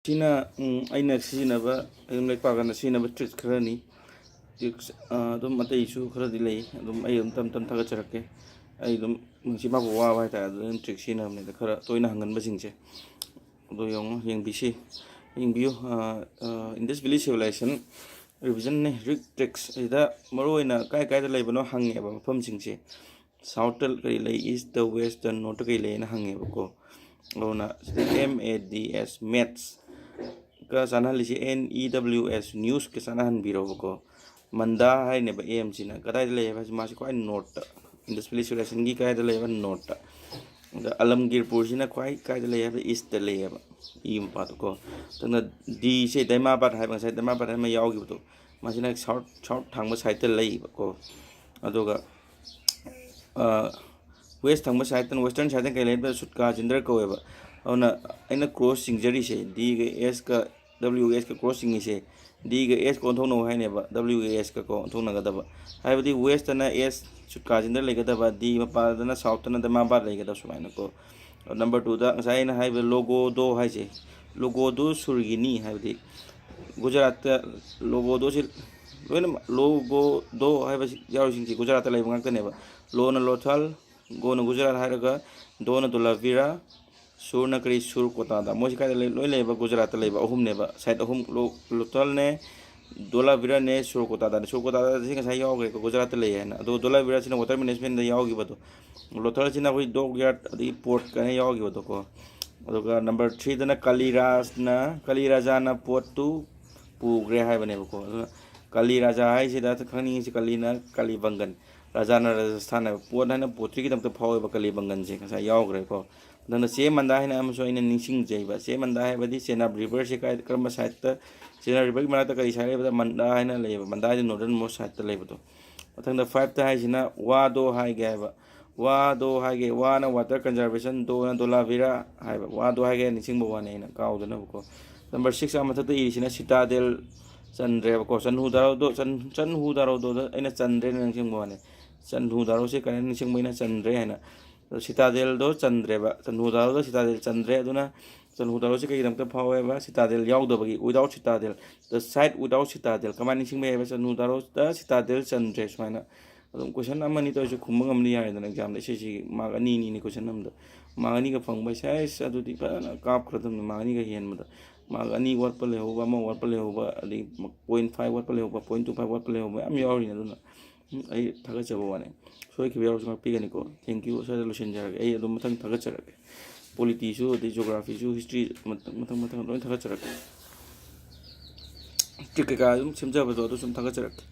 ꯁꯤꯅ ꯑꯩꯅ ꯁꯤꯖꯤꯟꯅꯕ ꯑꯗꯨꯝ ꯂꯥꯏꯔꯤꯛ ꯄꯥꯀꯥꯟꯗ ꯁꯤꯖꯤꯟꯅꯕ ꯇ꯭ꯔꯤꯛꯁ ꯈꯔꯅꯤ ꯇ꯭ꯔꯤꯛꯁ ꯑꯗꯨꯝ ꯑꯇꯩꯁꯨ ꯈꯔꯗꯤ ꯂꯩ ꯑꯗꯨꯝ ꯑꯩ ꯑꯗꯨꯝ ꯇꯞ ꯇꯞ ꯊꯥꯒꯠꯆꯔꯛꯀꯦ ꯑꯩ ꯑꯗꯨꯝ ꯃꯁꯤꯃꯥꯕꯨ ꯋꯥꯕ ꯍꯥꯏꯇꯥꯔꯦ ꯑꯗꯨꯅ ꯇ꯭ꯔꯤꯛ ꯁꯤꯖꯤꯟꯅꯕꯅꯤꯗ ꯈꯔ ꯇꯣꯏꯅ ꯍꯪꯒꯟꯕꯁꯤꯡꯁꯦ ꯑꯗꯣ ꯌꯦꯡꯕꯤꯁꯤ ꯌꯦꯡꯕꯤꯌꯨ ꯏꯟ ꯗꯤꯁ ꯚꯤꯂꯦꯖ ꯁꯤꯚꯤꯂꯥꯏꯖꯦꯁꯟ ꯔꯤꯚꯤꯖꯟꯅꯦ ꯔꯤꯛ ꯇ꯭ꯔꯤꯛꯁ ꯁꯤꯗ ꯃꯔꯨꯑꯣꯏꯅ ꯀꯥꯏ ꯀꯥꯏꯗ ꯂꯩꯕꯅꯣ ꯍꯪꯉꯦꯕ ꯃꯐꯝꯁꯤꯡꯁꯦ ꯁꯥꯎꯠꯇ ꯀꯔꯤ ꯂꯩ ꯏꯁꯇ ꯋꯦꯁꯇ ꯅꯣꯔꯠꯇ ꯀꯔꯤ ꯂꯩꯅ ꯍꯪꯉꯦꯕꯀꯣ ꯑꯗꯨꯅ ꯁꯤꯗ MADS ꯃꯦꯠꯁ ꯀ ꯆꯥꯟꯅꯍꯜꯂꯤꯁꯤ NEWS ꯅ꯭ꯌꯨꯁꯀ ꯆꯥꯟꯅꯍꯟꯕꯤꯔꯣꯕꯀꯣ ꯃꯟꯗꯥ ꯍꯥꯏꯅꯦꯕ ꯑꯦꯝꯁꯤꯅ ꯀꯗꯥꯏꯗ ꯂꯩꯌꯦꯕ ꯍꯥꯏꯁꯤ ꯃꯥꯁꯤ ꯈ꯭ꯋꯥꯏ ꯅꯣꯔꯠꯇ ꯏꯟꯗꯁ ꯚꯤꯂꯦꯖ ꯁꯤꯚꯤꯂꯥꯏꯖꯦꯁꯟꯒꯤ ꯀꯗꯥꯏꯗ ꯂꯩꯌꯦꯕ ꯅꯣꯔꯠꯇ ꯑꯗ ꯑꯂꯝꯒꯤꯔꯄꯨꯔꯁꯤꯅ ꯈ꯭ꯋꯥꯏ ꯀꯥꯏꯗ ꯂꯩ ꯍꯥꯏꯕ ꯏꯁꯇ ꯂꯩꯌꯦꯕ ꯏ ꯃꯄꯥꯗꯣꯀꯣ ꯑꯗꯨꯅ ꯗꯤꯁꯦ ꯗꯩꯃꯥꯕꯥꯗ ꯍꯥꯏꯕ ꯉꯁꯥꯏ ꯗꯩꯃꯥꯕꯥꯗ ꯍꯥꯏꯕ ꯌꯥꯎꯈꯤꯕꯗꯣ ꯃꯁꯤꯅ ꯁꯥꯎꯠ ꯊꯪꯕ ꯁꯥꯏꯗꯇ ꯂꯩꯌꯦꯕꯀꯣ ꯑꯗꯨꯒ ꯋꯦꯁ ꯊꯪꯕ ꯁꯥꯏꯗꯇꯅ ꯋꯦꯁꯇꯔꯟ ꯁꯥꯏꯗꯇ ꯀꯩ ꯂꯩꯕ ꯁꯨꯠꯀꯥ ꯆꯤꯟꯗ꯭ꯔ ꯀꯧꯋꯦꯕ ꯑꯗꯨꯅ ꯑꯩꯅ ꯀ꯭ꯔꯣꯁ ꯆꯤꯡꯖꯔꯤꯁꯦ ꯗꯤꯒ ꯑꯦꯁꯀ ꯗꯕ꯭ꯂꯤꯎꯒ ꯑꯦꯁꯀ ꯀ꯭ꯔꯣꯁ ꯆꯤꯡꯉꯤꯁꯦ ꯗꯤꯒ ꯑꯦꯁꯀ ꯑꯣꯟꯊꯣꯛꯅꯧ ꯍꯥꯏꯅꯦꯕ ꯗꯕ꯭ꯂꯤꯎꯒ ꯑꯦꯁꯀ ꯀꯣ ꯑꯣꯟꯊꯣꯛꯅꯒꯗꯕ ꯍꯥꯏꯕꯗꯤ ꯋꯦꯁꯇꯅ ꯑꯦꯁ ꯁꯨꯠꯀꯥ ꯆꯤꯟꯗ꯭ꯔ ꯂꯩꯒꯗꯕ ꯗꯤ ꯃꯄꯥꯗꯅ ꯁꯥꯎꯠꯇꯅ ꯗꯩꯃꯥꯕꯥꯗ ꯂꯩꯒꯗꯕ ꯁꯨꯃꯥꯏꯅꯀꯣ ꯅꯝꯕꯔ 2ꯗ ꯉꯁꯥꯏ ꯑꯩꯅ ꯍꯥꯏꯕ ꯂꯣꯒꯣꯗꯣ ꯍꯥꯏꯁꯦ ꯂꯣꯒꯣꯗꯣ ꯁꯨꯔꯒꯤꯅꯤ ꯍꯥꯏꯕꯗꯤ ꯒꯨꯖꯔꯥꯠꯇ ꯂꯣꯒꯣꯗꯣꯁꯤ ꯂꯣꯏꯅꯃꯛ ꯂꯣꯒꯣꯗꯣ ꯍꯥꯏꯕꯁꯤ ꯌꯥꯎꯔꯤꯁꯤꯡꯁꯤ ꯒꯨꯖꯔꯥꯠꯇ ꯂꯩꯕ ꯉꯥꯛꯇꯅꯦꯕ ꯂꯣꯅ ꯂꯣꯊꯥꯜ ꯒꯣꯅ ꯒꯨꯖꯔꯥꯠ ꯍꯥꯏꯔꯒ ꯗꯣꯅ ꯗꯣꯂꯥꯚꯤꯔꯥ ꯁꯨꯔꯅ ꯀꯔꯤ ꯁꯨꯔ ꯀꯣꯇꯥꯗ ꯃꯣꯏꯁꯤ ꯀꯥꯏꯗ ꯂꯣꯏ ꯂꯩꯌꯦꯕ ꯒꯨꯖꯔꯥꯠꯇ ꯂꯩꯕ ꯑꯍꯨꯝꯅꯦꯕ ꯁꯥꯏꯠ ꯑꯍꯨꯝ ꯂꯣꯊꯥꯜꯅꯦ ꯗꯣꯂꯥꯚꯤꯔꯥꯅꯦ ꯁꯨꯔ ꯀꯣꯇꯥꯗꯁꯤ ꯉꯁꯥꯏ ꯌꯥꯎꯈ꯭ꯔꯦꯀꯣ ꯒꯨꯖꯔꯥꯠꯇ ꯂꯩ ꯍꯥꯏꯅ ꯑꯗꯣ ꯗꯣꯂꯥꯚꯤꯔꯥꯁꯤꯅ ꯋꯥꯇꯔ ꯃꯦꯅꯦꯖꯃꯦꯟꯗ ꯌꯥꯎꯈꯤꯕꯗꯣ ꯂꯣꯊꯥꯜꯁꯤꯅ ꯑꯩꯈꯣꯏ ꯗꯣꯛ ꯌꯥꯔꯗ ꯑꯗꯒꯤ ꯄꯣꯔꯠ ꯀꯥꯏꯅ ꯌꯥꯎꯈꯤꯕꯗꯣꯀꯣ ꯑꯗꯨꯒ ꯅꯝꯕꯔ 3ꯗꯅ ꯀꯂꯤꯔꯥꯖꯥꯅ ꯄꯣꯠꯇꯨ ꯄꯨꯈ꯭ꯔꯦ ꯍꯥꯏꯕꯅꯦꯕꯀꯣ ꯑꯗꯨꯅ ꯀꯂꯤ ꯔꯥꯖꯥ ꯍꯥꯏꯁꯤꯗ ꯈꯪꯅꯤꯡꯉꯤꯁꯤ ꯀꯂꯤꯅ ꯀꯂꯤꯕꯪꯒꯟ ꯔꯥꯖꯥꯅ ꯔꯥꯖꯁꯊꯥꯟ ꯍꯥꯏꯕ ꯄꯣꯠ ꯍꯥꯏꯅ ꯄꯣꯠꯇ꯭ꯔꯤꯒꯤꯗꯃꯛꯇ ꯐꯥꯎꯋꯦꯕ ꯀꯂꯤꯕꯪꯒꯟꯁꯦ ꯉꯁꯥꯏ ꯌꯥꯎꯈ꯭ꯔꯦꯀꯣ ꯑꯗꯨꯅ ꯆꯦ ꯃꯟꯗꯥ ꯍꯥꯏꯅ ꯑꯃꯁꯨ ꯑꯩꯅ ꯅꯤꯡꯁꯤꯡꯖꯩꯕ ꯆꯦ ꯃꯟꯗꯥ ꯍꯥꯏꯕꯗꯤ ꯆꯦꯅꯥꯕ ꯔꯤꯚꯔꯁꯦ ꯀꯔꯝꯕ ꯁꯥꯏꯗꯇ ꯆꯦꯅꯥꯕ ꯔꯤꯚꯔꯒꯤ ꯃꯅꯥꯛꯇ ꯀꯔꯤ ꯁꯥꯏꯗ ꯂꯩꯕꯗ ꯃꯟꯗꯥ ꯍꯥꯏꯅ ꯂꯩꯌꯦꯕ ꯃꯟꯗꯥ ꯍꯥꯏꯗꯤ ꯅꯣꯔꯗꯔꯟ ꯃꯣꯁ ꯁꯥꯏꯗꯇ ꯂꯩꯕꯗꯣ ꯃꯊꯪꯗ 5ꯇ ꯍꯥꯏꯁꯤꯅ ꯋꯥꯗꯣ ꯍꯥꯏꯒꯦ ꯍꯥꯏꯕ ꯋꯥꯗꯣ ꯍꯥꯏꯒꯦ ꯋꯥꯅ ꯋꯥꯇꯔ ꯀꯟꯖꯔቬꯁꯟ ꯗꯣꯅ ꯗꯣꯂꯥꯚꯤꯔꯥ ꯍꯥꯏꯕ ꯋꯥꯗꯣ ꯍꯥꯏꯒꯦ ꯅꯤꯡꯁꯤꯡꯕ ꯋꯥꯅꯤ ꯑꯩꯅ ꯀꯥꯎꯗꯅꯕꯀꯣ ꯅꯝꯕꯔ 6 ꯃꯊꯛꯇ ꯏꯔꯤꯁꯤꯅ ꯁꯤꯇꯥꯗꯦꯜ ꯆꯟꯗ꯭ꯔꯦꯕꯀꯣ ꯆꯟꯍꯨꯗꯥꯔꯣꯗꯣꯗ ꯑꯩꯅ ꯆꯟꯗ꯭ꯔꯦꯅ ꯅꯤꯡꯁꯤꯡꯕ ꯋꯥꯅꯤ ꯆꯟꯍꯨꯗꯥꯔꯣꯁꯦ ꯀꯔꯤ ꯅꯤꯡꯁꯤꯡꯕ ꯑꯩꯅ ꯆꯟꯗ꯭ꯔꯦ ꯍꯥꯏꯅ ꯁꯤꯇꯥꯗꯦꯜꯗꯣ ꯆꯟꯗ꯭ꯔꯦꯕ ꯆꯟꯍꯨꯗꯥꯔꯣꯗ ꯁꯤꯇꯥꯗꯦꯜ ꯆꯟꯗ꯭ꯔꯦ ꯑꯗꯨꯅ ꯆꯟꯍꯨꯗꯥꯔꯣꯁꯤ ꯀꯩꯒꯤꯗꯃꯛꯇ ꯐꯥꯎꯋꯦꯕ ꯁꯤꯇꯥꯗꯦꯜ ꯌꯥꯎꯗꯕꯒꯤ ꯋꯤꯗꯥꯎꯠ ꯁꯤꯇꯥꯗꯦꯜ ꯗ ꯁꯥꯏꯠ ꯋꯤꯗꯥꯎꯠ ꯁꯤꯇꯥꯗꯦꯜ ꯀꯃꯥꯏꯅ ꯅꯤꯡꯁꯤꯡꯕ ꯌꯥꯏꯕ ꯆꯟꯍꯨꯗꯥꯔꯣꯗ ꯁꯤꯇꯥꯗꯦꯜ ꯆꯟꯗ꯭ꯔꯦ ꯁꯨꯃꯥꯏꯅ ꯑꯗꯨꯝ ꯀꯣꯏꯁꯟ ꯑꯃꯅꯤ ꯇꯧꯔꯁꯨ ꯈꯨꯝꯕ ꯉꯝꯅꯤ ꯌꯥꯔꯦꯗꯅ ꯑꯦꯛꯖꯥꯝꯗ ꯁꯤꯁꯤ ꯃꯥꯔꯛ ꯑꯅꯤꯅꯤ ꯀꯣꯏꯁꯟ ꯑꯃꯗ ꯃꯥꯔꯛ ꯑꯅꯤꯒ ꯐꯪꯕ ꯁꯥꯏꯁ ꯑꯗꯨꯗꯤ ꯐꯖꯅ ꯀꯥꯞꯈ꯭ꯔꯗꯕꯅꯤ ꯃꯥꯔꯛ ꯑꯅꯤꯒ ꯍꯦꯟꯕꯗ ꯃꯥꯔꯛ ꯑꯅꯤ ꯋꯥꯠꯄ ꯂꯩꯍꯧꯕ ꯑꯃ ꯋꯥꯠꯄ ꯂꯩꯍꯧꯕ ꯑꯗꯩ 0.5 ꯋꯥꯠꯄ ꯂꯩꯍꯧꯕ 0.25 ꯋꯥꯠꯄ ꯂꯩꯍꯧꯕ ꯃꯌꯥꯝ ꯌꯥꯎꯔꯤꯅꯤ ꯑꯗꯨꯅ ꯑꯩ ꯊꯥꯒꯠꯆꯕ ꯋꯥꯅꯤ ꯁꯣꯏꯈꯤꯕ ꯌꯥꯎꯔꯁꯨ ꯉꯥꯛꯄꯤꯒꯅꯤꯀꯣ ꯊꯦꯡꯛ ꯌꯨ ꯁ꯭ꯋꯥꯏꯗ ꯂꯣꯏꯁꯤꯟꯖꯔꯒꯦ ꯑꯩ ꯑꯗꯨꯝ ꯃꯊꯪ ꯊꯥꯒꯠꯆꯔꯛꯒꯦ ꯄꯣꯂꯤꯇꯤꯁꯨ ꯑꯗꯩ ꯖꯤꯑꯣꯒ꯭ꯔꯥꯐꯤꯁꯨ ꯍꯤꯁꯇ꯭ꯔꯤ ꯃꯊꯪ ꯂꯣꯏ ꯊꯥꯒꯠꯆꯔꯛꯀꯦ ꯇ꯭ꯔꯤꯛ ꯀꯩꯀꯥ ꯑꯗꯨꯝ ꯁꯦꯝꯖꯕꯗꯣ ꯑꯗꯨ ꯁꯨꯝ ꯊꯥꯒꯠꯆꯔꯛꯀꯦ